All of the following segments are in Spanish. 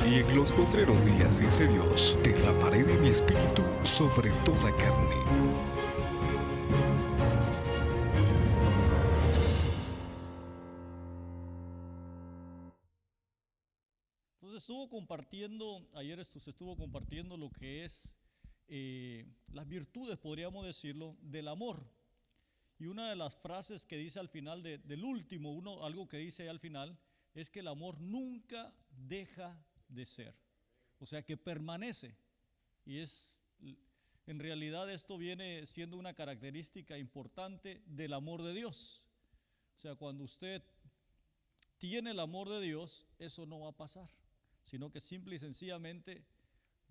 Y en los postreros días dice Dios, derramaré de mi espíritu sobre toda carne. Entonces ayer se estuvo compartiendo lo que es las virtudes, podríamos decirlo, del amor. Y una de las frases que dice al final del último, algo que dice al final, es que el amor nunca deja de ser. O sea, que permanece. Y en realidad esto viene siendo una característica importante del amor de Dios. O sea, cuando usted tiene el amor de Dios, eso no va a pasar, sino que simple y sencillamente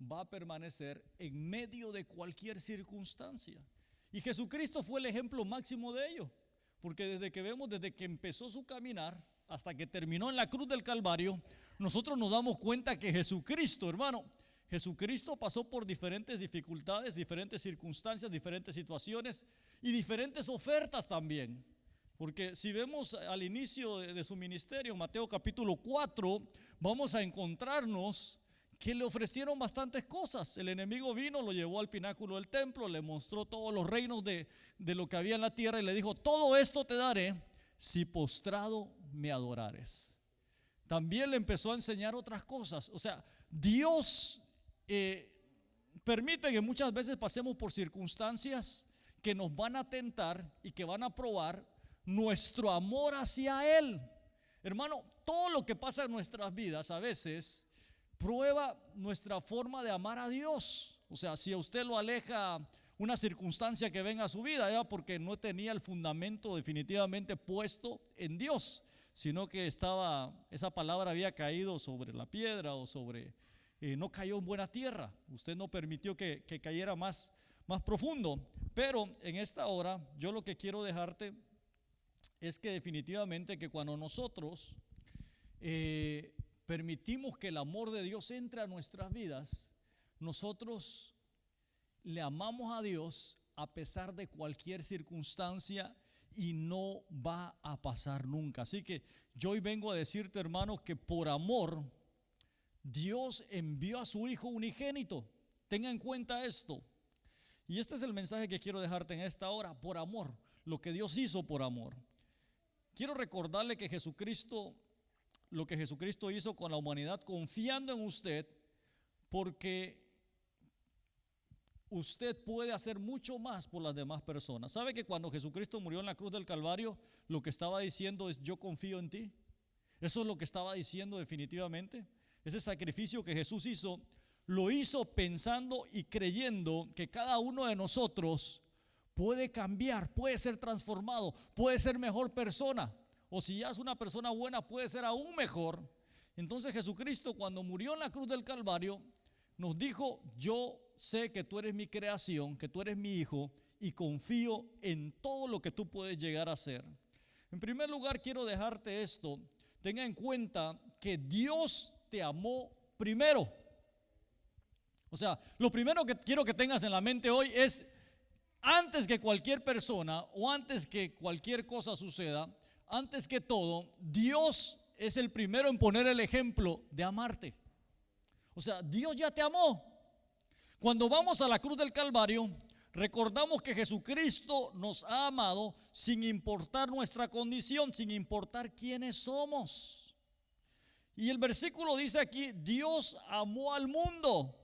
va a permanecer en medio de cualquier circunstancia. Y Jesucristo fue el ejemplo máximo de ello, porque desde que empezó su caminar hasta que terminó en la cruz del Calvario, nosotros nos damos cuenta que Jesucristo pasó por diferentes dificultades, diferentes circunstancias, diferentes situaciones y diferentes ofertas también. Porque si vemos al inicio de su ministerio, Mateo capítulo 4, vamos a encontrarnos que le ofrecieron bastantes cosas. El enemigo vino, lo llevó al pináculo del templo, le mostró todos los reinos de lo que había en la tierra y le dijo: todo esto te daré si postrado me adorares. También le empezó a enseñar otras cosas. O sea, Dios permite que muchas veces pasemos por circunstancias que nos van a tentar y que van a probar nuestro amor hacia Él. Hermano, todo lo que pasa en nuestras vidas a veces prueba nuestra forma de amar a Dios. O sea, si a usted lo aleja una circunstancia que venga a su vida, ya porque no tenía el fundamento definitivamente puesto en Dios, sino que esa palabra había caído sobre la piedra o no cayó en buena tierra. Usted no permitió que cayera más profundo. Pero en esta hora yo lo que quiero dejarte es que definitivamente que cuando nosotros permitimos que el amor de Dios entre a nuestras vidas, nosotros le amamos a Dios a pesar de cualquier circunstancia y no va a pasar nunca. Así que yo hoy vengo a decirte, hermano, que por amor Dios envió a su Hijo unigénito. Tenga en cuenta esto. Y este es el mensaje que quiero dejarte en esta hora: por amor, lo que Dios hizo por amor. Quiero recordarle que lo que Jesucristo hizo con la humanidad, confiando en usted, porque usted puede hacer mucho más por las demás personas. ¿Sabe que cuando Jesucristo murió en la cruz del Calvario, lo que estaba diciendo es: yo confío en ti? Eso es lo que estaba diciendo definitivamente. Ese sacrificio que Jesús hizo, lo hizo pensando y creyendo que cada uno de nosotros puede cambiar, puede ser transformado, puede ser mejor persona, o si ya es una persona buena, puede ser aún mejor. Entonces Jesucristo, cuando murió en la cruz del Calvario, nos dijo: yo sé que tú eres mi creación, que tú eres mi hijo, y confío en todo lo que tú puedes llegar a ser. En primer lugar, quiero dejarte esto: tenga en cuenta que Dios te amó primero. O sea, lo primero que quiero que tengas en la mente hoy es: antes que cualquier persona o antes que cualquier cosa suceda, antes que todo, Dios es el primero en poner el ejemplo de amarte. O sea, Dios ya te amó. Cuando vamos a la cruz del Calvario, recordamos que Jesucristo nos ha amado sin importar nuestra condición, sin importar quiénes somos. Y el versículo dice aquí: Dios amó al mundo.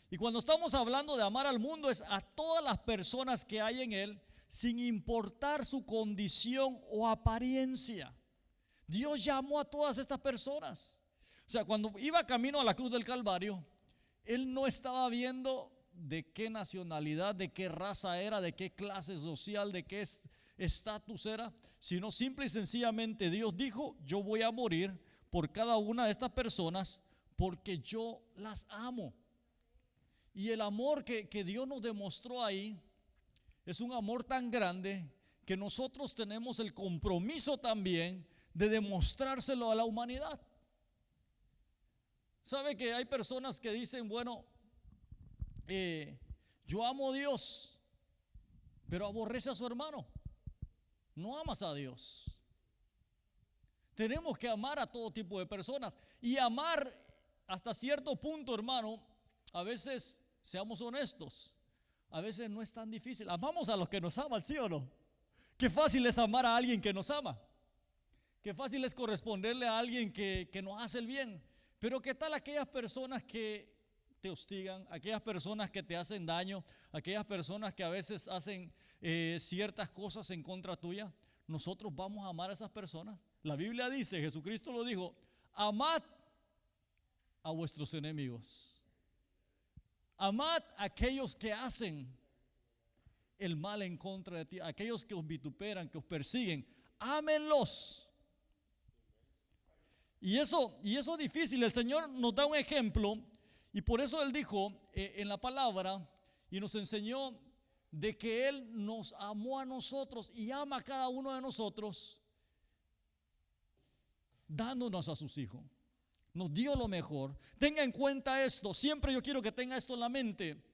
Y cuando estamos hablando de amar al mundo, es a todas las personas que hay en él, sin importar su condición o apariencia. Dios llamó a todas estas personas. O sea, cuando iba camino a la cruz del Calvario, Él no estaba viendo de qué nacionalidad, de qué raza era, de qué clase social, de qué estatus era, sino simple y sencillamente Dios dijo: yo voy a morir por cada una de estas personas porque yo las amo. Y el amor que Dios nos demostró ahí es un amor tan grande que nosotros tenemos el compromiso también de demostrárselo a la humanidad. ¿Sabe que hay personas que dicen: bueno, yo amo a Dios, pero aborrece a su hermano? No amas a Dios. Tenemos que amar a todo tipo de personas, y amar hasta cierto punto, hermano, a veces, seamos honestos, a veces no es tan difícil. Amamos a los que nos aman, ¿sí o no? Qué fácil es amar a alguien que nos ama. Qué fácil es corresponderle a alguien que nos hace el bien. Pero ¿qué tal aquellas personas que te hostigan, aquellas personas que te hacen daño, aquellas personas que a veces hacen ciertas cosas en contra tuya? Nosotros vamos a amar a esas personas. La Biblia dice, Jesucristo lo dijo, amad a vuestros enemigos. Amad a aquellos que hacen el mal en contra de ti, aquellos que os vituperan, que os persiguen, ámenlos. Y eso es difícil. El Señor nos da un ejemplo y por eso Él dijo en la palabra y nos enseñó de que Él nos amó a nosotros y ama a cada uno de nosotros dándonos a sus hijos. Nos dio lo mejor. Tenga en cuenta esto. Siempre yo quiero que tenga esto en la mente.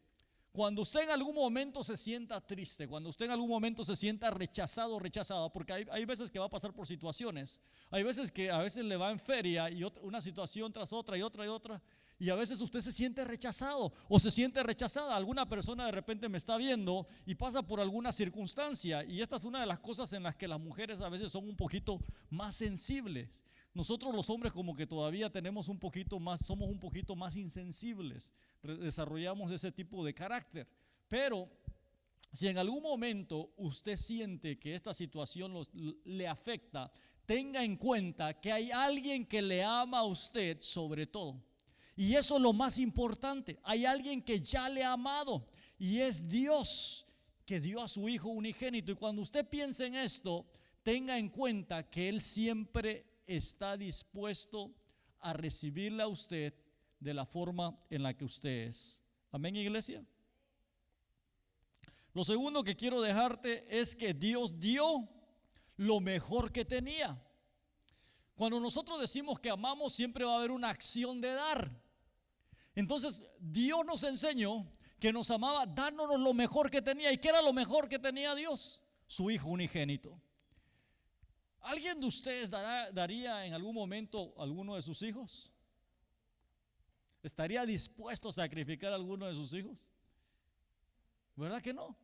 Cuando usted en algún momento se sienta triste, cuando usted en algún momento se sienta rechazado o rechazada, porque hay veces que va a pasar por situaciones, hay veces que a veces le va en feria y una situación tras otra y otra y otra, y a veces usted se siente rechazado o se siente rechazada. Alguna persona de repente me está viendo y pasa por alguna circunstancia, y esta es una de las cosas en las que las mujeres a veces son un poquito más sensibles. Nosotros los hombres como que todavía tenemos un poquito más, somos un poquito más insensibles, desarrollamos ese tipo de carácter. Pero si en algún momento usted siente que esta situación le afecta, tenga en cuenta que hay alguien que le ama a usted sobre todo. Y eso es lo más importante. Hay alguien que ya le ha amado y es Dios, que dio a su Hijo unigénito. Y cuando usted piense en esto, tenga en cuenta que Él siempre está dispuesto a recibirle a usted de la forma en la que usted es. Amén, iglesia. Lo segundo que quiero dejarte es que Dios dio lo mejor que tenía. Cuando nosotros decimos que amamos, siempre va a haber una acción de dar. Entonces Dios nos enseñó que nos amaba dándonos lo mejor que tenía. ¿Y qué era lo mejor que tenía Dios? Su Hijo unigénito. ¿Alguien de ustedes daría en algún momento a alguno de sus hijos? ¿Estaría dispuesto a sacrificar a alguno de sus hijos? ¿Verdad que no?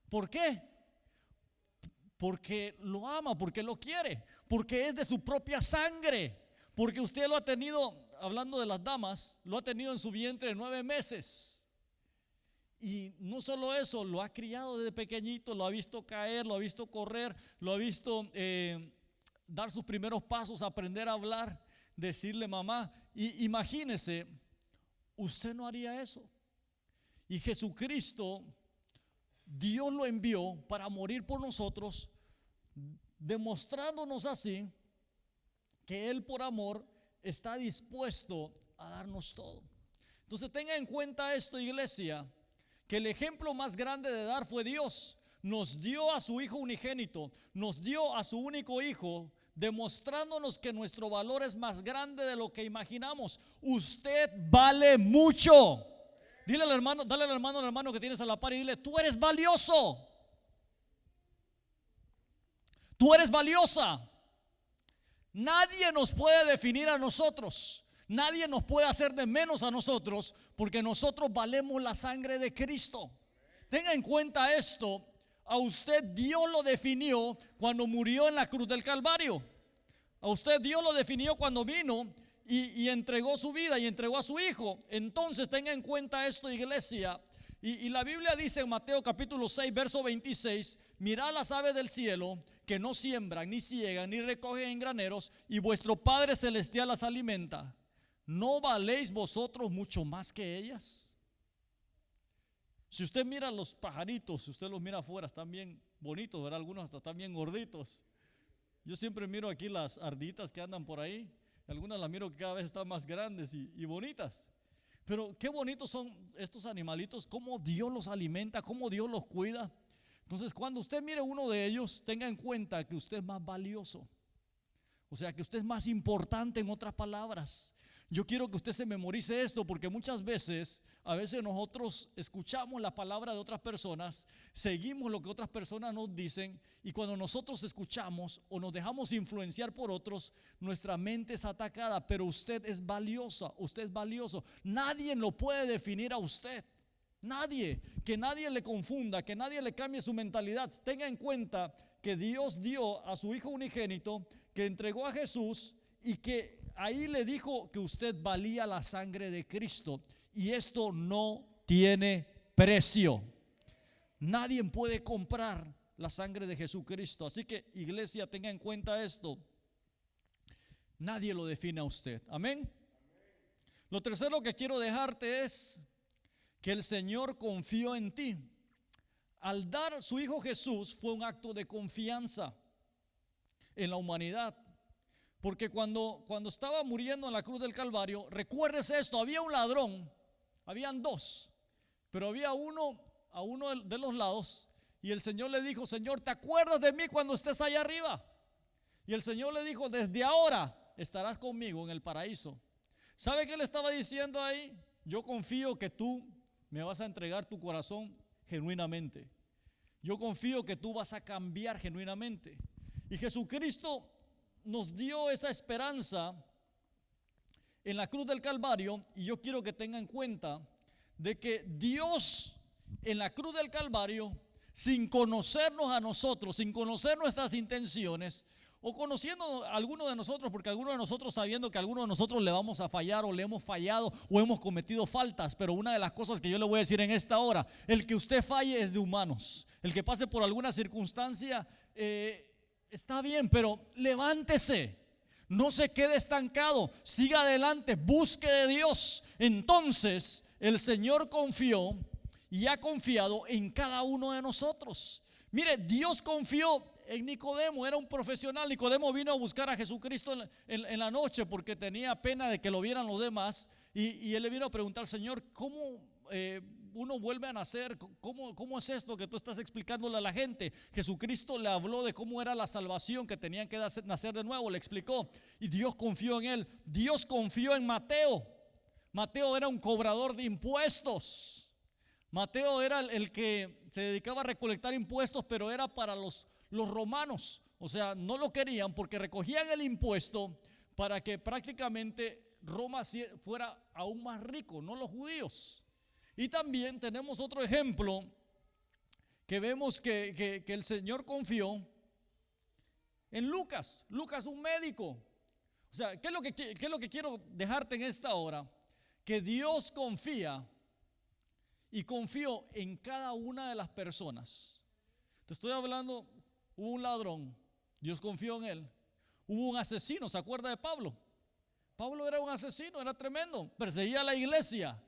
¿Por qué? Porque lo ama, porque lo quiere, porque es de su propia sangre, porque usted lo ha tenido, hablando de las damas, lo ha tenido en su vientre 9 meses. Y no solo eso, lo ha criado desde pequeñito, lo ha visto caer, lo ha visto correr, lo ha visto dar sus primeros pasos, aprender a hablar, decirle mamá. Y imagínese, usted no haría eso. Y Jesucristo, Dios lo envió para morir por nosotros, demostrándonos así que Él por amor está dispuesto a darnos todo. Entonces tenga en cuenta esto, iglesia, que el ejemplo más grande de dar fue Dios. Nos dio a su Hijo unigénito, nos dio a su único Hijo, demostrándonos que nuestro valor es más grande de lo que imaginamos. Usted vale mucho. Dile al hermano, dale al hermano que tienes a la par y dile: tú eres valioso. Tú eres valiosa. Nadie nos puede definir a nosotros. Nadie nos puede hacer de menos a nosotros, porque nosotros valemos la sangre de Cristo. Tenga en cuenta esto. A usted Dios lo definió cuando murió en la cruz del Calvario. A usted Dios lo definió cuando vino y entregó su vida y entregó a su Hijo. Entonces tenga en cuenta esto, iglesia. Y la Biblia dice en Mateo capítulo 6 verso 26: mirad las aves del cielo, que no siembran, ni ciegan, ni recogen en graneros, y vuestro Padre celestial las alimenta. ¿No valéis vosotros mucho más que ellas? Si usted mira los pajaritos, si usted los mira afuera, están bien bonitos, ¿verdad? Algunos hasta están bien gorditos. Yo siempre miro aquí las ardillitas que andan por ahí. Algunas las miro que cada vez están más grandes y bonitas. Pero qué bonitos son estos animalitos, cómo Dios los alimenta, cómo Dios los cuida. Entonces, cuando usted mire uno de ellos, tenga en cuenta que usted es más valioso. O sea, que usted es más importante, en otras palabras. Yo quiero que usted se memorice esto, porque muchas veces, a veces nosotros escuchamos la palabra de otras personas, seguimos lo que otras personas nos dicen, y cuando nosotros escuchamos o nos dejamos influenciar por otros, nuestra mente es atacada. Pero usted es valiosa, usted es valioso. Nadie lo puede definir a usted. Nadie, que nadie le confunda, que nadie le cambie su mentalidad. Tenga en cuenta que Dios dio a su Hijo unigénito, que entregó a Jesús, y que ahí le dijo que usted valía la sangre de Cristo, y esto no tiene precio. Nadie puede comprar la sangre de Jesucristo. Así que, iglesia, tenga en cuenta esto. Nadie lo define a usted. Amén. Lo tercero que quiero dejarte es que el Señor confió en ti. Al dar a su Hijo Jesús fue un acto de confianza en la humanidad. Porque cuando estaba muriendo en la cruz del Calvario, recuérdese esto, había un ladrón, habían dos, pero había uno a uno de los lados, y el Señor le dijo: Señor, ¿te acuerdas de mí cuando estés allá arriba? Y el Señor le dijo: desde ahora estarás conmigo en el paraíso. ¿Sabe qué le estaba diciendo ahí? Yo confío que tú me vas a entregar tu corazón genuinamente. Yo confío que tú vas a cambiar genuinamente. Y Jesucristo nos dio esa esperanza en la cruz del Calvario, y yo quiero que tengan en cuenta de que Dios en la cruz del Calvario, sin conocernos a nosotros, sin conocer nuestras intenciones, o conociendo a algunos de nosotros, porque algunos de nosotros, sabiendo que a algunos de nosotros le vamos a fallar, o le hemos fallado, o hemos cometido faltas. Pero una de las cosas que yo le voy a decir en esta hora: el que usted falle es de humanos. El que pase por alguna circunstancia está bien, pero levántese, no se quede estancado, siga adelante, busque de Dios. Entonces el Señor confió y ha confiado en cada uno de nosotros. Mire, Dios confió en Nicodemo, era un profesional. Nicodemo vino a buscar a Jesucristo en la noche porque tenía pena de que lo vieran los demás, y él le vino a preguntar: Señor, ¿cómo uno vuelve a nacer? ¿Cómo es esto que tú estás explicándole a la gente? Jesucristo le habló de cómo era la salvación, que tenían que nacer de nuevo, le explicó, y Dios confió en él. Dios confió en Mateo. Mateo era un cobrador de impuestos. Mateo era el que se dedicaba a recolectar impuestos, pero era para los romanos. O sea, no lo querían porque recogían el impuesto para que prácticamente Roma fuera aún más rico, no los judíos. Y también tenemos otro ejemplo que vemos que el Señor confió en Lucas. Lucas, un médico. O sea, ¿qué es lo que quiero dejarte en esta hora? Que Dios confía y confió en cada una de las personas. Te estoy hablando, hubo un ladrón, Dios confió en él. Hubo un asesino, ¿se acuerda de Pablo? Pablo era un asesino, era tremendo, perseguía a la iglesia,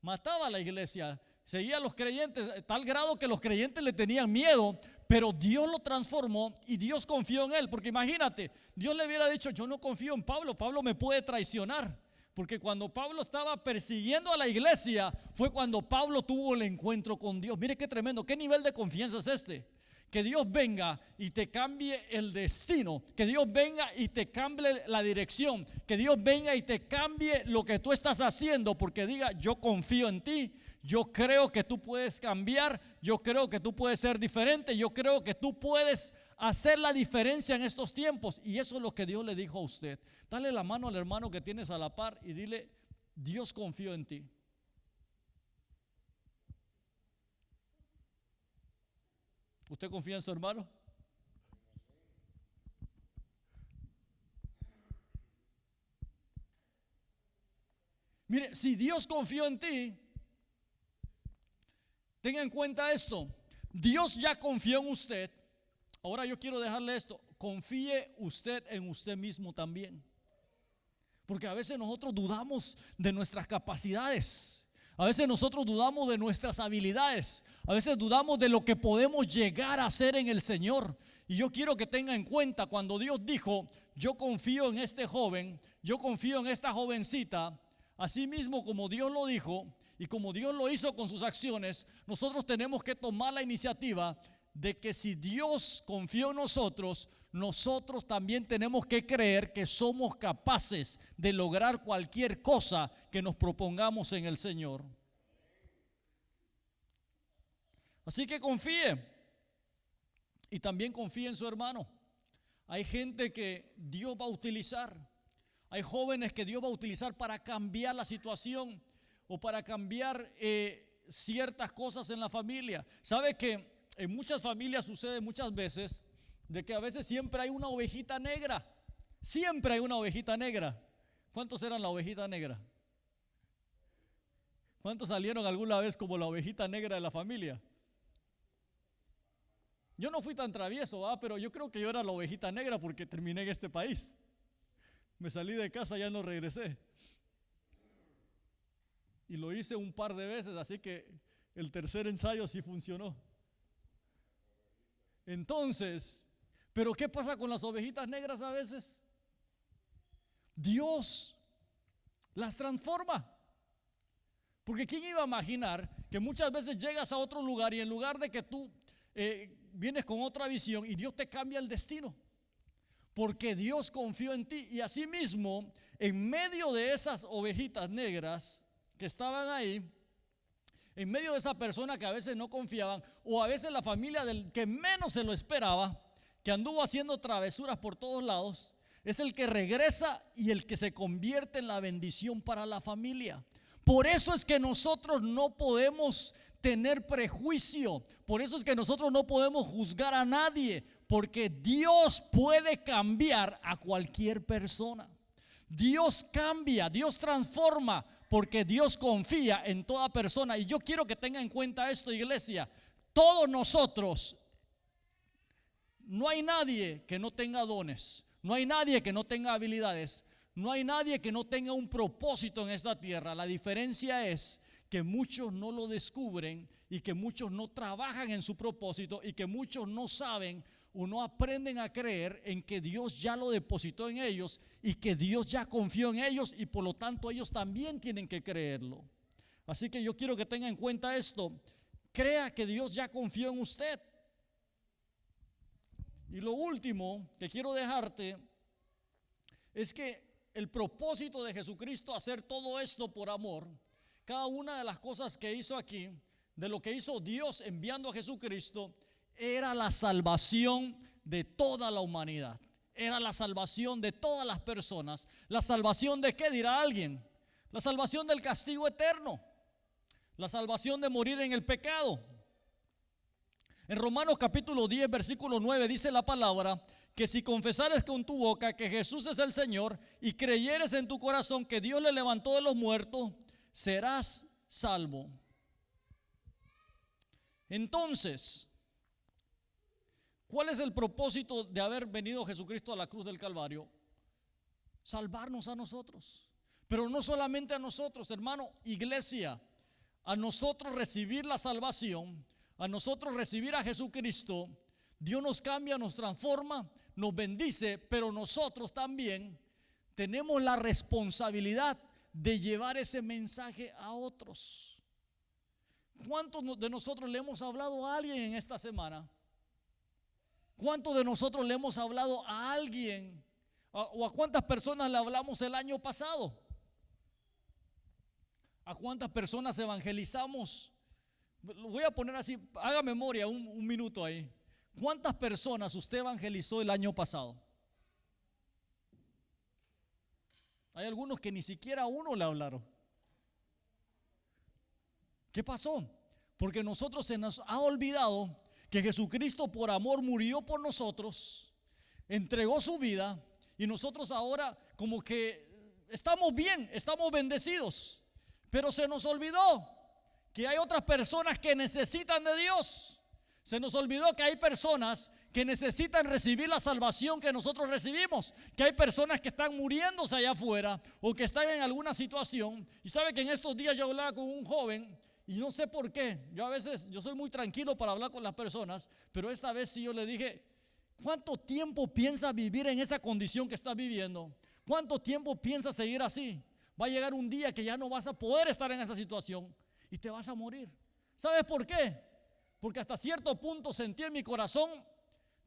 mataba a la iglesia, seguía a los creyentes, tal grado que los creyentes le tenían miedo. Pero Dios lo transformó y Dios confió en él. Porque imagínate, Dios le hubiera dicho: yo no confío en Pablo, Pablo me puede traicionar. Porque cuando Pablo estaba persiguiendo a la iglesia, fue cuando Pablo tuvo el encuentro con Dios. Mire qué tremendo, qué nivel de confianza es este. Que Dios venga y te cambie el destino, que Dios venga y te cambie la dirección, que Dios venga y te cambie lo que tú estás haciendo, porque diga: yo confío en ti, yo creo que tú puedes cambiar, yo creo que tú puedes ser diferente, yo creo que tú puedes hacer la diferencia en estos tiempos. Y eso es lo que Dios le dijo a usted. Dale la mano al hermano que tienes a la par y dile: Dios confió en ti. ¿Usted confía en su hermano? Mire, si Dios confió en ti, tenga en cuenta esto: Dios ya confió en usted. Ahora yo quiero dejarle esto: confíe usted en usted mismo también. Porque a veces nosotros dudamos de nuestras capacidades. A veces nosotros dudamos de nuestras habilidades. A veces dudamos de lo que podemos llegar a hacer en el Señor. Y yo quiero que tenga en cuenta, cuando Dios dijo: yo confío en este joven, yo confío en esta jovencita, así mismo como Dios lo dijo y como Dios lo hizo con sus acciones, nosotros tenemos que tomar la iniciativa de que si Dios confió en nosotros, nosotros también tenemos que creer que somos capaces de lograr cualquier cosa que nos propongamos en el Señor. Así que confíe, y también confíe en su hermano. Hay gente que Dios va a utilizar, hay jóvenes que Dios va a utilizar para cambiar la situación o para cambiar ciertas cosas en la familia. ¿Sabe que en muchas familias sucede muchas veces de que a veces siempre hay una ovejita negra? Siempre hay una ovejita negra. ¿Cuántos eran la ovejita negra? ¿Cuántos salieron alguna vez como la ovejita negra de la familia? Yo no fui tan travieso, pero yo creo que yo era la ovejita negra porque terminé en este país. Me salí de casa, ya no regresé. Y lo hice un par de veces, así que el tercer ensayo sí funcionó. Entonces, ¿pero qué pasa con las ovejitas negras a veces? Dios las transforma. Porque ¿quién iba a imaginar que muchas veces llegas a otro lugar y en lugar de que tú vienes con otra visión y Dios te cambia el destino? Porque Dios confió en ti, y asimismo, en medio de esas ovejitas negras que estaban ahí, en medio de esa persona que a veces no confiaban, o a veces la familia del que menos se lo esperaba, que anduvo haciendo travesuras por todos lados, es el que regresa y el que se convierte en la bendición para la familia. Por eso es que nosotros no podemos tener prejuicio, por eso es que nosotros no podemos juzgar a nadie, porque Dios puede cambiar a cualquier persona. Dios cambia, Dios transforma, porque Dios confía en toda persona. Y yo quiero que tengan en cuenta esto, iglesia. Todos nosotros, no hay nadie que no tenga dones, no hay nadie que no tenga habilidades, no hay nadie que no tenga un propósito en esta tierra. La diferencia es que muchos no lo descubren y que muchos no trabajan en su propósito y que muchos no saben o no aprenden a creer en que Dios ya lo depositó en ellos y que Dios ya confió en ellos, y por lo tanto ellos también tienen que creerlo. Así que yo quiero que tengan en cuenta esto. Crea que Dios ya confió en usted. Y lo último que quiero dejarte es que el propósito de Jesucristo, hacer todo esto por amor, cada una de las cosas que hizo aquí, de lo que hizo Dios enviando a Jesucristo, era la salvación de toda la humanidad. Era la salvación de todas las personas. ¿La salvación de qué, dirá alguien? La salvación del castigo eterno. La salvación de morir en el pecado. En Romanos capítulo 10, versículo 9 dice la palabra que si confesares con tu boca que Jesús es el Señor y creyeres en tu corazón que Dios le levantó de los muertos, serás salvo. Entonces, ¿cuál es el propósito de haber venido Jesucristo a la cruz del Calvario? Salvarnos a nosotros. Pero no solamente a nosotros, hermano, iglesia, a nosotros recibir la salvación, a nosotros recibir a Jesucristo, Dios nos cambia, nos transforma, nos bendice, pero nosotros también tenemos la responsabilidad de llevar ese mensaje a otros. ¿Cuántos de nosotros le hemos hablado a alguien en esta semana? ¿Cuántos de nosotros le hemos hablado a alguien o a cuántas personas le hablamos el año pasado? ¿A cuántas personas evangelizamos? Lo voy a poner así, haga memoria un minuto ahí. ¿Cuántas personas usted evangelizó el año pasado? Hay algunos que ni siquiera a uno le hablaron. ¿Qué pasó? Porque nosotros se nos ha olvidado que Jesucristo por amor murió por nosotros, entregó su vida, y nosotros ahora como que estamos bien, estamos bendecidos, pero se nos olvidó que hay otras personas que necesitan de Dios. Se nos olvidó que hay personas que necesitan recibir la salvación que nosotros recibimos, que hay personas que están muriéndose allá afuera o que están en alguna situación. Y sabe que en estos días yo hablaba con un joven y no sé por qué, yo soy muy tranquilo para hablar con las personas, pero esta vez sí yo le dije: ¿cuánto tiempo piensa vivir en esa condición que estás viviendo? ¿Cuánto tiempo piensas seguir así? Va a llegar un día que ya no vas a poder estar en esa situación y te vas a morir. ¿Sabes por qué? Porque hasta cierto punto sentí en mi corazón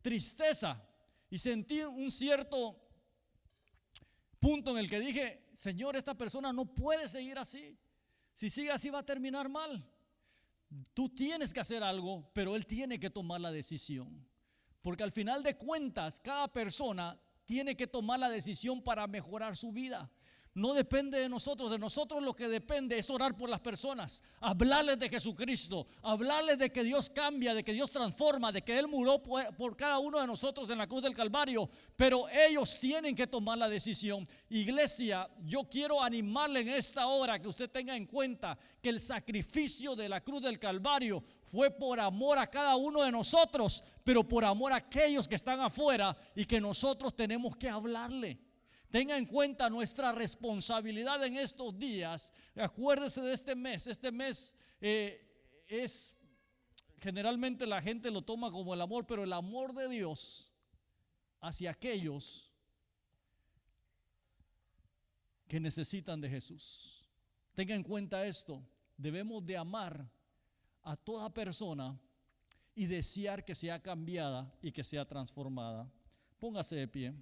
tristeza y sentí un cierto punto en el que dije, Señor, esta persona no puede seguir así. Si sigue así va a terminar mal. Tú tienes que hacer algo, pero él tiene que tomar la decisión. Porque al final de cuentas, cada persona tiene que tomar la decisión para mejorar su vida. No depende de nosotros lo que depende es orar por las personas, hablarles de Jesucristo, hablarles de que Dios cambia, de que Dios transforma, de que Él murió por cada uno de nosotros en la cruz del Calvario, pero ellos tienen que tomar la decisión. Iglesia, yo quiero animarle en esta hora que usted tenga en cuenta que el sacrificio de la cruz del Calvario fue por amor a cada uno de nosotros, pero por amor a aquellos que están afuera y que nosotros tenemos que hablarle. Tenga en cuenta nuestra responsabilidad en estos días. Acuérdese de este mes. Este mes es generalmente la gente lo toma como el amor, pero el amor de Dios hacia aquellos que necesitan de Jesús. Tenga en cuenta esto. Debemos de amar a toda persona y desear que sea cambiada y que sea transformada. Póngase de pie.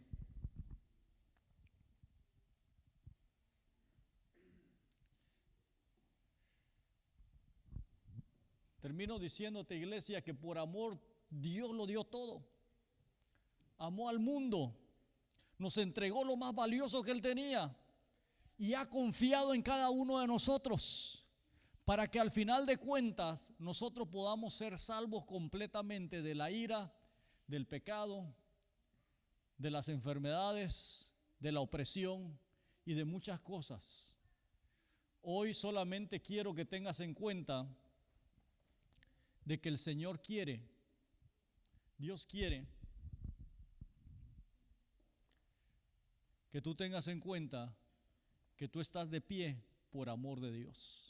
Termino diciéndote, iglesia, que por amor Dios lo dio todo. Amó al mundo, nos entregó lo más valioso que Él tenía y ha confiado en cada uno de nosotros para que al final de cuentas nosotros podamos ser salvos completamente de la ira, del pecado, de las enfermedades, de la opresión y de muchas cosas. Hoy solamente quiero que tengas en cuenta de que el Señor quiere, Dios quiere que tú tengas en cuenta que tú estás de pie por amor de Dios.